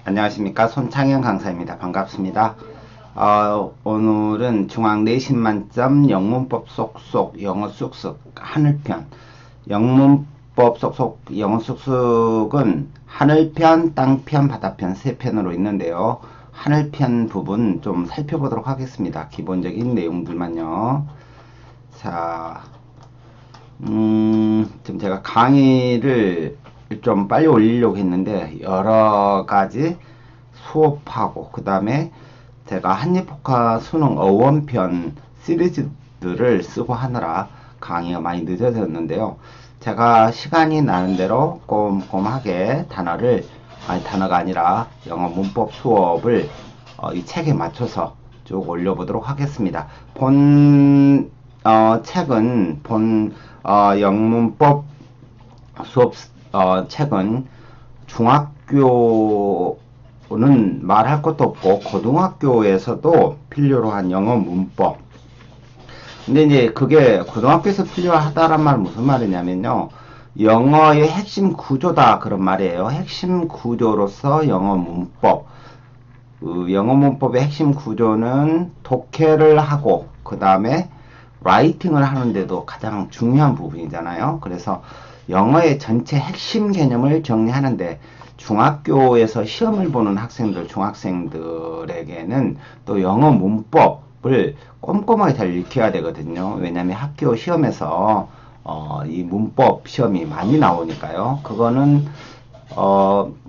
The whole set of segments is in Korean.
안녕하십니까. 손창현 강사입니다. 반갑습니다. 오늘은 중앙 내신 만점 영문법 쏙쏙 영어 쑥쑥 하늘편. 영문법 쏙쏙 영어 쑥쑥은 하늘편, 땅편, 바다편 세 편으로 있는데요. 하늘편 부분 좀 살펴보도록 하겠습니다. 기본적인 내용들만요. 자, 지금 제가 강의를 좀 빨리 올리려고 했는데 여러 가지 수업하고 그 다음에 제가 한입포카 수능 어원편 시리즈들을 쓰고 하느라 강의가 많이 늦어졌는데요. 제가 시간이 나는 대로 꼼꼼하게 단어가 아니라 영어 문법 수업을 이 책에 맞춰서 쭉 올려보도록 하겠습니다. 책은 영문법 수업 책은 중학교는 말할 것도 없고 고등학교에서도 필요로 한 영어 문법. 근데 이제 그게 고등학교에서 필요하다란 말은 무슨 말이냐면요. 영어의 핵심 구조다 그런 말이에요. 핵심 구조로서 영어 문법. 영어 문법의 핵심 구조는 독해를 하고 그 다음에 라이팅을 하는데도 가장 중요한 부분이잖아요. 그래서 영어의 전체 핵심 개념을 정리하는데 중학교에서 시험을 보는 중학생들에게는 또 영어 문법을 꼼꼼하게 잘 익혀야 되거든요. 왜냐하면 학교 시험에서 이 문법 시험이 많이 나오니까요. 그거는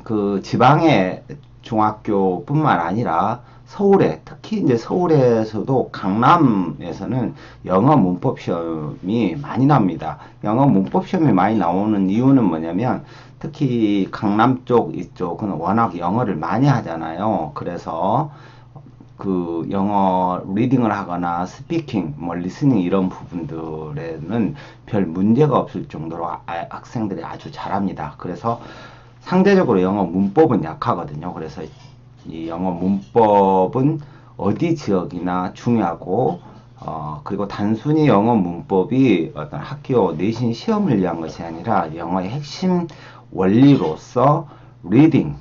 그 지방의 중학교뿐만 아니라 서울에, 특히 이제 서울에서도 강남에서는 영어 문법 시험이 많이 납니다. 영어 문법 시험이 많이 나오는 이유는 뭐냐면 특히 강남 이쪽은 워낙 영어를 많이 하잖아요. 그래서 그 영어 리딩을 하거나 스피킹, 리스닝 이런 부분들에는 별 문제가 없을 정도로 학생들이 아주 잘합니다. 그래서 상대적으로 영어 문법은 약하거든요. 그래서 이 영어 문법은 어디 지역이나 중요하고 그리고 단순히 영어 문법이 어떤 학교 내신 시험을 위한 것이 아니라 영어의 핵심 원리로서 리딩,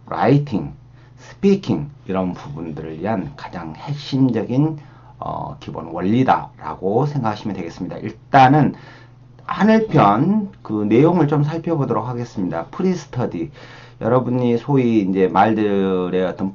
라이팅, 스피킹 이런 부분들을 위한 가장 핵심적인 기본 원리다라고 생각하시면 되겠습니다. 일단은 하늘편 그 내용을 좀 살펴보도록 하겠습니다. 프리스터디. 여러분이 소위 이제 말들의 어떤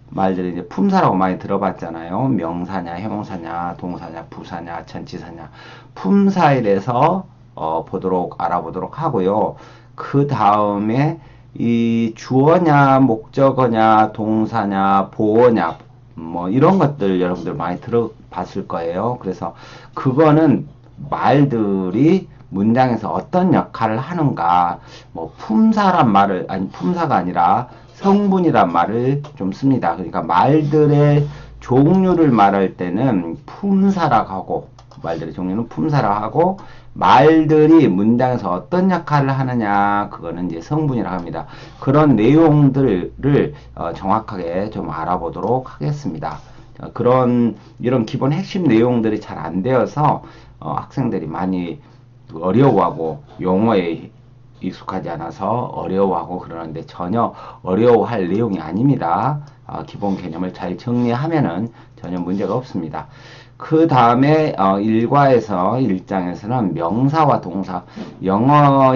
말들을 이제 품사라고 많이 들어봤잖아요. 명사냐, 형용사냐, 동사냐, 부사냐, 전치사냐. 품사에 대해서 알아보도록 하고요. 그 다음에 이 주어냐, 목적어냐, 동사냐, 보어냐, 이런 것들 여러분들 많이 들어봤을 거예요. 그래서 그거는 말들이 문장에서 어떤 역할을 하는가, 품사란 말을, 품사가 아니라 성분이란 말을 좀 씁니다. 그러니까 말들의 종류를 말할 때는 품사라고 하고, 말들의 종류는 품사라고 하고, 말들이 문장에서 어떤 역할을 하느냐, 그거는 이제 성분이라고 합니다. 그런 내용들을 정확하게 좀 알아보도록 하겠습니다. 이런 기본 핵심 내용들이 잘 안 되어서 학생들이 많이 어려워하고 용어에 익숙하지 않아서 어려워하고 그러는데 전혀 어려워할 내용이 아닙니다. 기본 개념을 잘 정리하면은 전혀 문제가 없습니다. 그 다음에 1장에서는 명사와 동사, 영어라고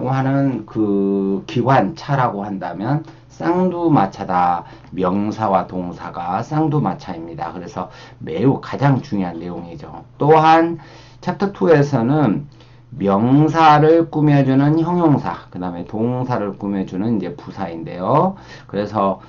하는 그 기관차라고 한다면 쌍두마차다. 명사와 동사가 쌍두마차입니다. 그래서 매우 가장 중요한 내용이죠. 또한 챕터 2에서는 명사를 꾸며주는 형용사, 그 다음에 동사를 꾸며주는 이제 부사인데요. 그래서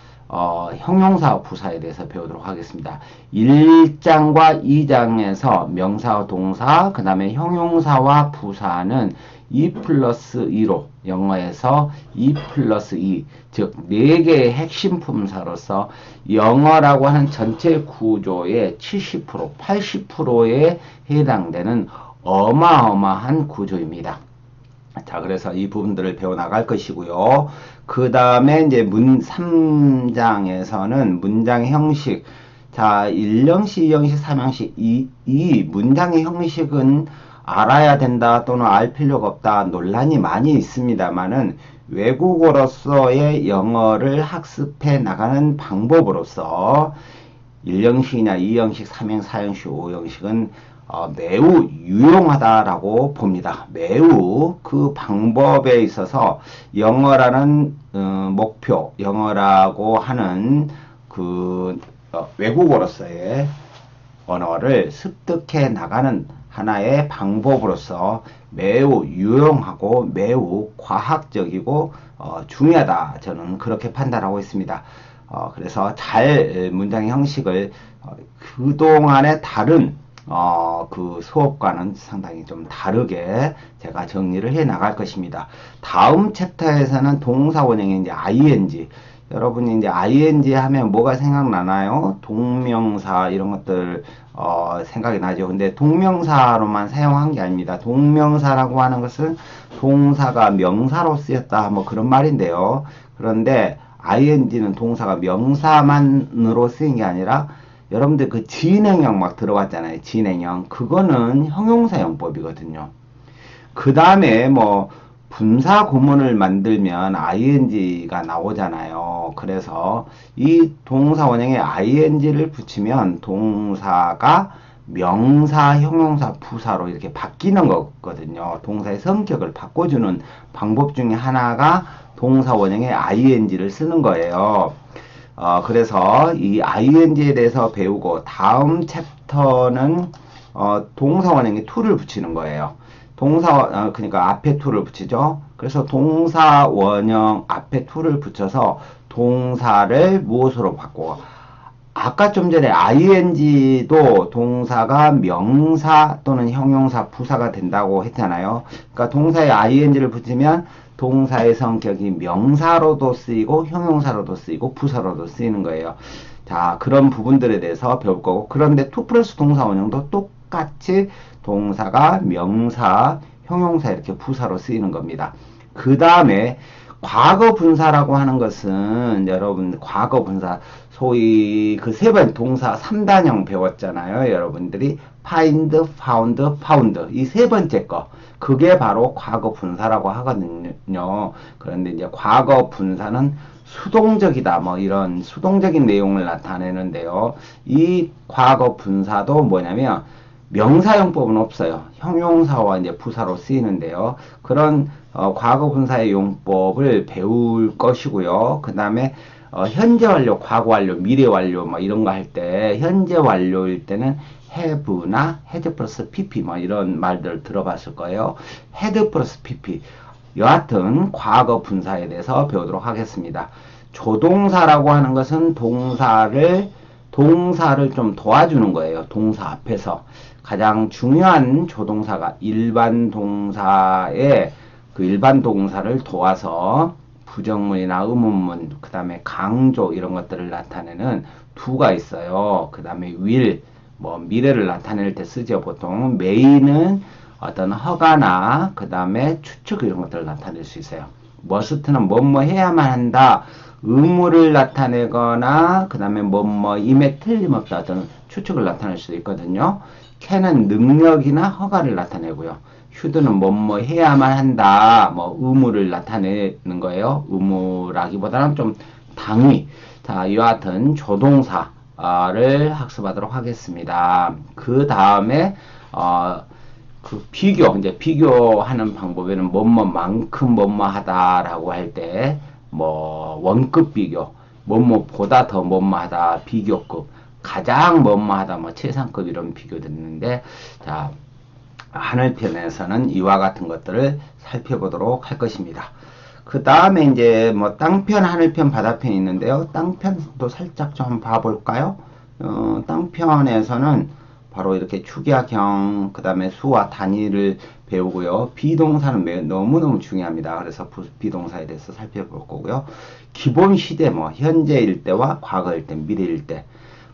형용사와 부사에 대해서 배우도록 하겠습니다. 1장과 2장에서 명사와 동사, 그 다음에 형용사와 부사는 2+2로 영어에서 2+2, 즉 4개의 핵심 품사로서 영어라고 하는 전체 구조의 70%, 80%에 해당되는 어마어마한 구조입니다. 자, 그래서 이 부분들을 배워나갈 것이고요. 그 다음에 이제 3장에서는 문장의 형식. 자, 1형식, 2형식, 3형식. 이 문장의 형식은 알아야 된다 또는 알 필요가 없다 논란이 많이 있습니다만은 외국어로서의 영어를 학습해 나가는 방법으로서 1형식이냐 2형식, 3형식, 4형식, 5형식은 매우 유용하다라고 봅니다. 매우 그 방법에 있어서 영어라는 목표, 영어라고 하는 그 외국어로서의 언어를 습득해 나가는 하나의 방법으로서 매우 유용하고 매우 과학적이고 중요하다. 저는 그렇게 판단하고 있습니다. 그래서 잘 문장의 형식을 그동안의 다른 그 수업과는 상당히 좀 다르게 제가 정리를 해 나갈 것입니다. 다음 챕터에서는 동사 원형의 이제 ing. 여러분이 이제 ing 하면 뭐가 생각나나요? 동명사 이런 것들 생각이 나죠. 근데 동명사로만 사용한 게 아닙니다. 동명사라고 하는 것은 동사가 명사로 쓰였다 뭐 그런 말인데요. 그런데 ing는 동사가 명사만으로 쓰인 게 아니라 여러분들 그 진행형 막 들어갔잖아요. 진행형. 그거는 형용사용법이거든요. 그 다음에 뭐 분사 구문을 만들면 ing가 나오잖아요. 그래서 이 동사 원형에 ing를 붙이면 동사가 명사, 형용사, 부사로 이렇게 바뀌는 거거든요. 동사의 성격을 바꿔주는 방법 중에 하나가 동사 원형에 ing를 쓰는 거예요. 그래서 이 ing에 대해서 배우고 다음 챕터는 동사 원형에 to를 붙이는 거예요. 그러니까 앞에 to를 붙이죠. 그래서 동사 원형 앞에 to를 붙여서 동사를 무엇으로 바꾸고 아까 좀 전에 ing도 동사가 명사 또는 형용사, 부사가 된다고 했잖아요. 그러니까 동사에 ing를 붙이면 동사의 성격이 명사로도 쓰이고 형용사로도 쓰이고 부사로도 쓰이는 거예요. 자, 그런 부분들에 대해서 배울 거고, 그런데 to 플러스 동사 원형도 똑같이 동사가 명사, 형용사 이렇게 부사로 쓰이는 겁니다. 그 다음에 과거 분사라고 하는 것은 여러분 과거 분사 소위 그 세 번 동사 3단형 배웠잖아요. 여러분들이 find, found, found 이 세 번째 거 그게 바로 과거 분사라고 하거든요. 그런데 이제 과거 분사는 수동적이다 뭐 이런 수동적인 내용을 나타내는데요. 이 과거 분사도 뭐냐면 명사용법은 없어요. 형용사와 이제 부사로 쓰이는데요. 그런 과거 분사의 용법을 배울 것이고요. 그 다음에 현재 완료, 과거 완료, 미래 완료 뭐 이런 거 할 때 현재 완료일 때는 have나 had 플러스 pp 뭐 이런 말들 들어봤을 거예요. had 플러스 pp 여하튼 과거 분사에 대해서 배우도록 하겠습니다. 조동사라고 하는 것은 동사를 좀 도와주는 거예요. 동사 앞에서 가장 중요한 조동사가 일반 동사의 그 일반 동사를 도와서 부정문이나 의문문, 그 다음에 강조 이런 것들을 나타내는 do가 있어요. 그 다음에 will, 뭐 미래를 나타낼 때 쓰죠. 보통 may는 어떤 허가나 그 다음에 추측 이런 것들을 나타낼 수 있어요. must는 뭐뭐 해야만 한다. 의무를 나타내거나 그 다음에 뭐뭐임에 틀림없다 어떤 추측을 나타낼 수 있거든요. can은 능력이나 허가를 나타내고요. should는 뭐뭐 해야만 한다. 뭐 의무를 나타내는 거예요. 의무라기보다는 좀 당위. 자, 여하튼 조동사를 학습하도록 하겠습니다. 그 다음에 그 이제 비교하는 방법에는 뭐뭐만큼 뭐뭐하다라고 할 때 뭐 원급 비교, 뭐뭐보다 더 뭐뭐하다 비교급, 가장 뭐뭐하다 뭐 최상급 이런 비교도 있는데 자 하늘편에서는 이와 같은 것들을 살펴보도록 할 것입니다. 그 다음에 이제 뭐 땅편, 하늘편, 바다편이 있는데요. 땅편도 살짝 좀 봐볼까요? 땅편에서는 바로 이렇게 축약형, 그 다음에 수와 단위를 배우고요. 비동사는 너무너무 중요합니다. 그래서 비동사에 대해서 살펴볼 거고요. 기본 시제, 뭐 현재일 때와 과거일 때, 미래일 때,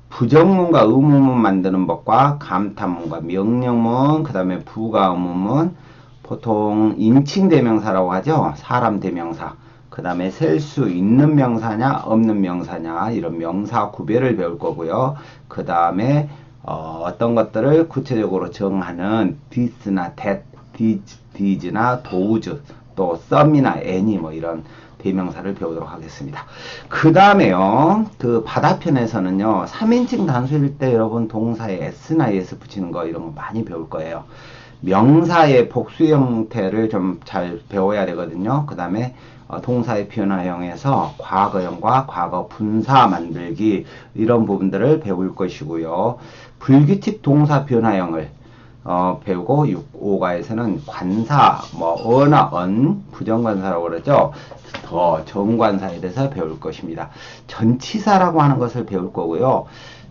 부정문과 의문문 만드는 법과 감탄문과 명령문, 그 다음에 부가 의문문, 보통 인칭 대명사라고 하죠. 사람 대명사. 그 다음에 셀 수 있는 명사냐, 없는 명사냐, 이런 명사 구별을 배울 거고요. 그 다음에 어떤 것들을 구체적으로 정하는 this나 that, thes나 those 또 썸이나 애니 뭐 이런 대명사를 배우도록 하겠습니다. 그 다음에요, 그 바다편에서는요, 3인칭 단수일 때 여러분 동사에 s나 es 붙이는 거 이런 거 많이 배울 거예요. 명사의 복수 형태를 좀 잘 배워야 되거든요. 그 다음에 동사의 변화형에서 과거형과 과거 분사 만들기 이런 부분들을 배울 것이고요. 불규칙 동사 변화형을 배우고 5가에서는 관사, 뭐 어나 언, 부정관사라고 그러죠. 더 정관사에 대해서 배울 것입니다. 전치사라고 하는 것을 배울 거고요.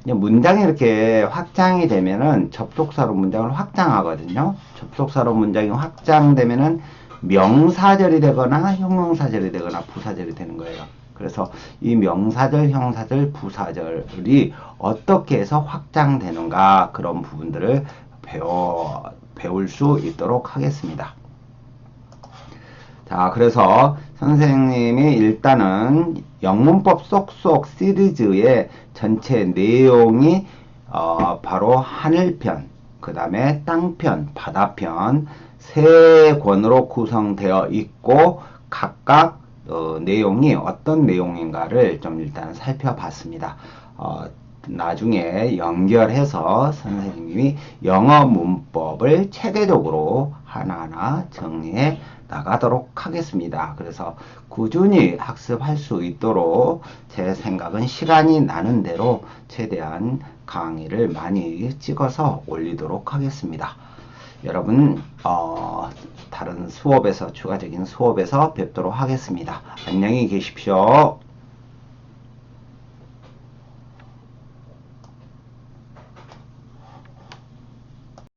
문장이 이렇게 확장이 되면은 접속사로 문장을 확장하거든요. 접속사로 문장이 확장되면은 명사절이 되거나 형용사절이 되거나 부사절이 되는 거예요. 그래서 이 명사절, 형사절, 부사절이 어떻게 해서 확장되는가 그런 부분들을 배울 수 있도록 하겠습니다. 자, 그래서 선생님이 일단은 영문법 쏙쏙 시리즈의 전체 내용이 바로 하늘편, 그 다음에 땅편, 바다편 세 권으로 구성되어 있고 각각 내용이 어떤 내용인가를 좀 일단 살펴봤습니다. 나중에 연결해서 선생님이 영어 문법을 체계적으로 하나하나 정리해 나가도록 하겠습니다. 그래서 꾸준히 학습할 수 있도록 제 생각은 시간이 나는 대로 최대한 강의를 많이 찍어서 올리도록 하겠습니다. 여러분 다른 수업에서 추가적인 수업에서 뵙도록 하겠습니다. 안녕히 계십시오.